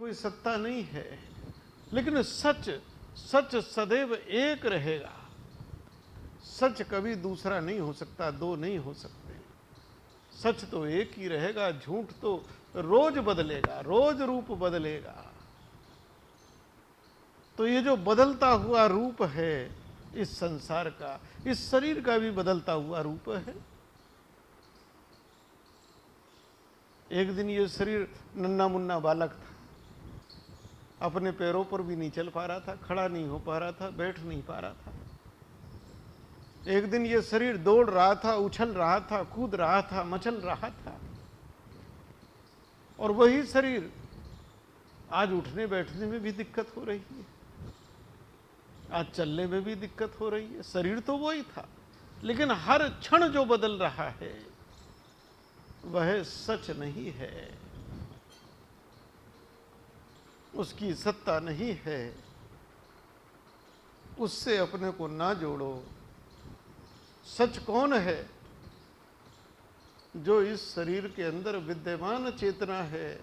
कोई सत्ता नहीं है, लेकिन सच सच सदैव एक रहेगा। सच कभी दूसरा नहीं हो सकता, दो नहीं हो सकते। सच तो एक ही रहेगा, झूठ तो रोज बदलेगा, रोज रूप बदलेगा। तो ये जो बदलता हुआ रूप है इस संसार का, इस शरीर का भी बदलता हुआ रूप है। एक दिन ये शरीर नन्ना मुन्ना बालक था, अपने पैरों पर भी नहीं चल पा रहा था, खड़ा नहीं हो पा रहा था, बैठ नहीं पा रहा था। एक दिन ये शरीर दौड़ रहा था, उछल रहा था, कूद रहा था, मचल रहा था। और वही शरीर आज उठने बैठने में भी दिक्कत हो रही है, आज चलने में भी दिक्कत हो रही है। शरीर तो वही था, लेकिन हर क्षण जो बदल रहा है वह सच नहीं है, उसकी सत्ता नहीं है। उससे अपने को ना जोड़ो। सच कौन है? जो इस शरीर के अंदर विद्यमान चेतना है।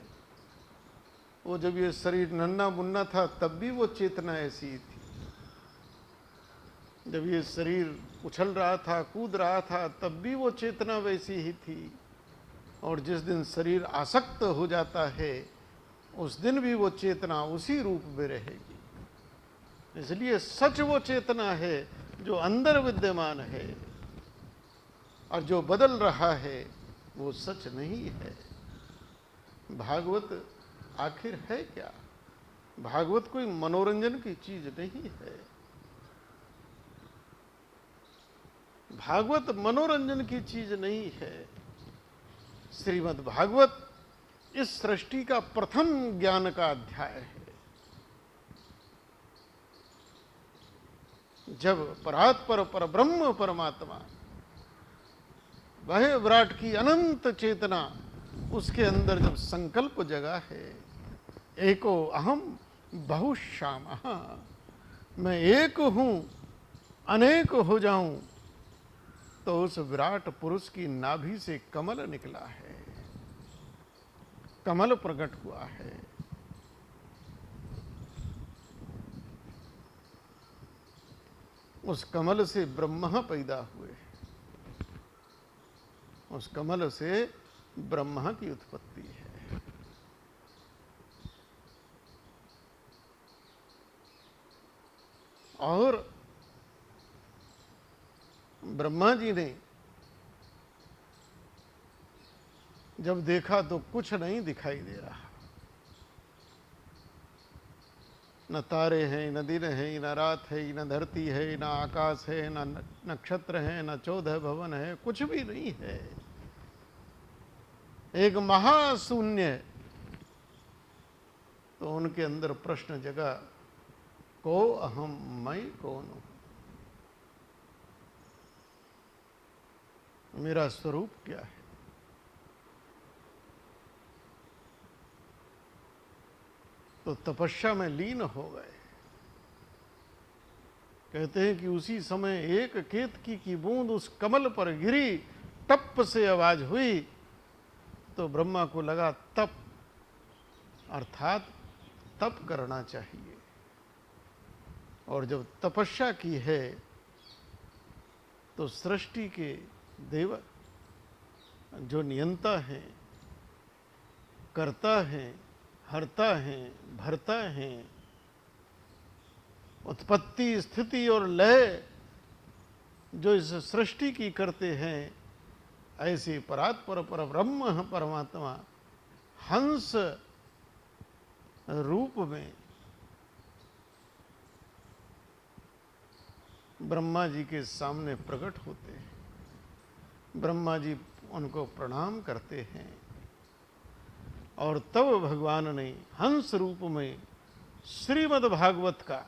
वो जब ये शरीर नन्ना मुन्ना था तब भी वो चेतना ऐसी ही थी। जब ये शरीर उछल रहा था, कूद रहा था, तब भी वो चेतना वैसी ही थी। और जिस दिन शरीर आसक्त हो जाता है उस दिन भी वो चेतना उसी रूप में रहेगी। इसलिए सच वो चेतना है जो अंदर विद्यमान है, और जो बदल रहा है वो सच नहीं है। भागवत आखिर है क्या? भागवत कोई मनोरंजन की चीज नहीं है। भागवत मनोरंजन की चीज नहीं है। श्रीमद् भागवत इस सृष्टि का प्रथम ज्ञान का अध्याय है। जब परात्पर पर ब्रह्म परमात्मा, वह विराट की अनंत चेतना, उसके अंदर जब संकल्प जगा है, एको अहम बहुश्यामः, मैं एक हूं अनेक हो जाऊं, तो उस विराट पुरुष की नाभि से कमल निकला है, कमल प्रकट हुआ है। उस कमल से ब्रह्मा पैदा हुए, उस कमल से ब्रह्मा की उत्पत्ति है। और ब्रह्मा जी ने जब देखा तो कुछ नहीं दिखाई दे रहा। न तारे हैं, न दिन है, न रात है, न धरती है, न आकाश है, न नक्षत्र है, न 14 भवन है, कुछ भी नहीं है। एक महाशून्य। तो उनके अंदर प्रश्न जगा, को अहम, मैं कौन हूं? मेरा स्वरूप क्या है? तो तपस्या में लीन हो गए। कहते हैं कि उसी समय एक केतकी की बूंद उस कमल पर गिरी, टप से आवाज हुई, तो ब्रह्मा को लगा तप, अर्थात तप करना चाहिए। और जब तपस्या की है तो सृष्टि के देव जो नियंता हैं, करता हैं, हरता हैं, भरता हैं, उत्पत्ति स्थिति और लय जो इस सृष्टि की करते हैं, ऐसे परात्पर पर ब्रह्म परमात्मा हंस रूप में ब्रह्मा जी के सामने प्रकट होते हैं। ब्रह्मा जी उनको प्रणाम करते हैं, और तब भगवान ने हंस रूप में श्रीमद् भागवत का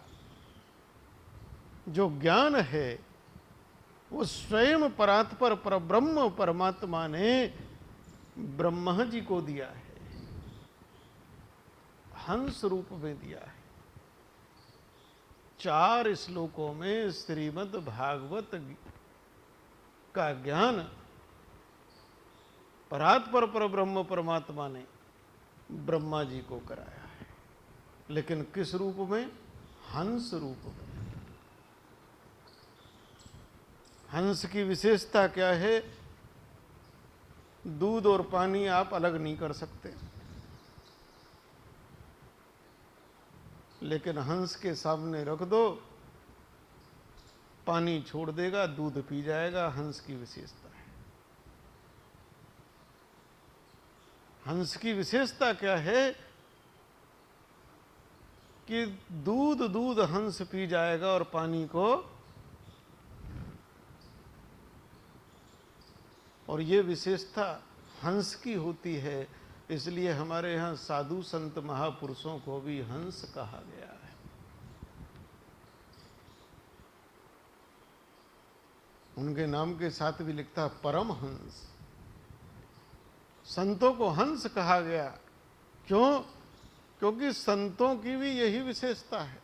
जो ज्ञान है वो स्वयं परात्पर पर ब्रह्म परमात्मा ने ब्रह्मा जी को दिया है, हंस रूप में दिया है। 4 श्लोकों में श्रीमद् भागवत का ज्ञान परात्पर पर ब्रह्म परमात्मा ने ब्रह्मा जी को कराया है। लेकिन किस रूप में? हंस रूप में। हंस की विशेषता क्या है? दूध और पानी आप अलग नहीं कर सकते, लेकिन हंस के सामने रख दो, पानी छोड़ देगा, दूध पी जाएगा। हंस की विशेषता है। हंस की विशेषता क्या है कि दूध दूध हंस पी जाएगा और पानी को, और ये विशेषता हंस की होती है। इसलिए हमारे यहाँ साधु संत महापुरुषों को भी हंस कहा गया है। उनके नाम के साथ भी लिखता परमहंस। संतों को हंस कहा गया। क्यों? क्योंकि संतों की भी यही विशेषता है।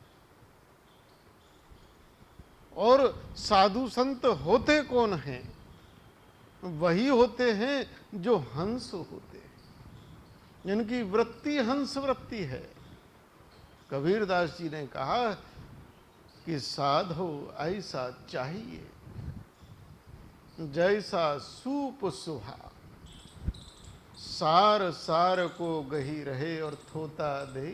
और साधु संत होते कौन हैं? वही होते हैं जो हंस होते हैं, जिनकी वृत्ति हंस वृत्ति है। कबीरदास जी ने कहा कि साधो ऐसा चाहिए, जैसा सूप सुहा, सार सार को गही रहे और थोता दे।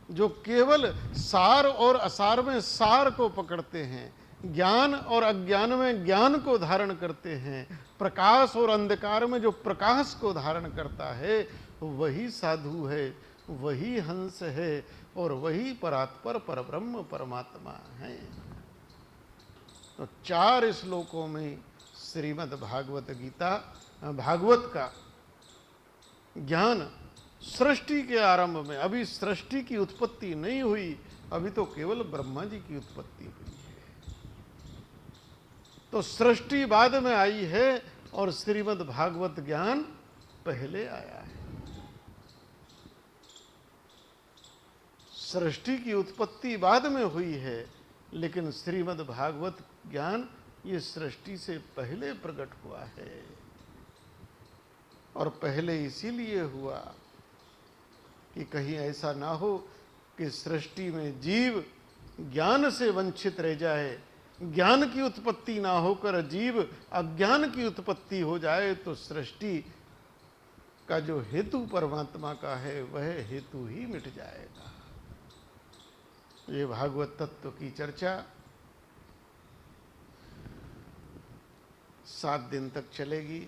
जो केवल सार और असार में सार को पकड़ते हैं, ज्ञान और अज्ञान में ज्ञान को धारण करते हैं, प्रकाश और अंधकार में जो प्रकाश को धारण करता है, वही साधु है, वही हंस है और वही परात्पर परब्रह्म परमात्मा है। तो 4 श्लोकों में श्रीमद् भागवत गीता, भागवत का ज्ञान सृष्टि के आरंभ में, अभी सृष्टि की उत्पत्ति नहीं हुई, अभी तो केवल ब्रह्मा जी की उत्पत्ति हुई है। तो सृष्टि बाद में आई है और श्रीमद् भागवत ज्ञान पहले आया है। सृष्टि की उत्पत्ति बाद में हुई है, लेकिन श्रीमद् भागवत ज्ञान ये सृष्टि से पहले प्रकट हुआ है। और पहले इसीलिए हुआ कि कहीं ऐसा ना हो कि सृष्टि में जीव ज्ञान से वंचित रह जाए, ज्ञान की उत्पत्ति ना होकर जीव अज्ञान की उत्पत्ति हो जाए, तो सृष्टि का जो हेतु परमात्मा का है वह हेतु ही मिट जाएगा। ये भागवत तत्व की चर्चा 7 दिन तक चलेगी।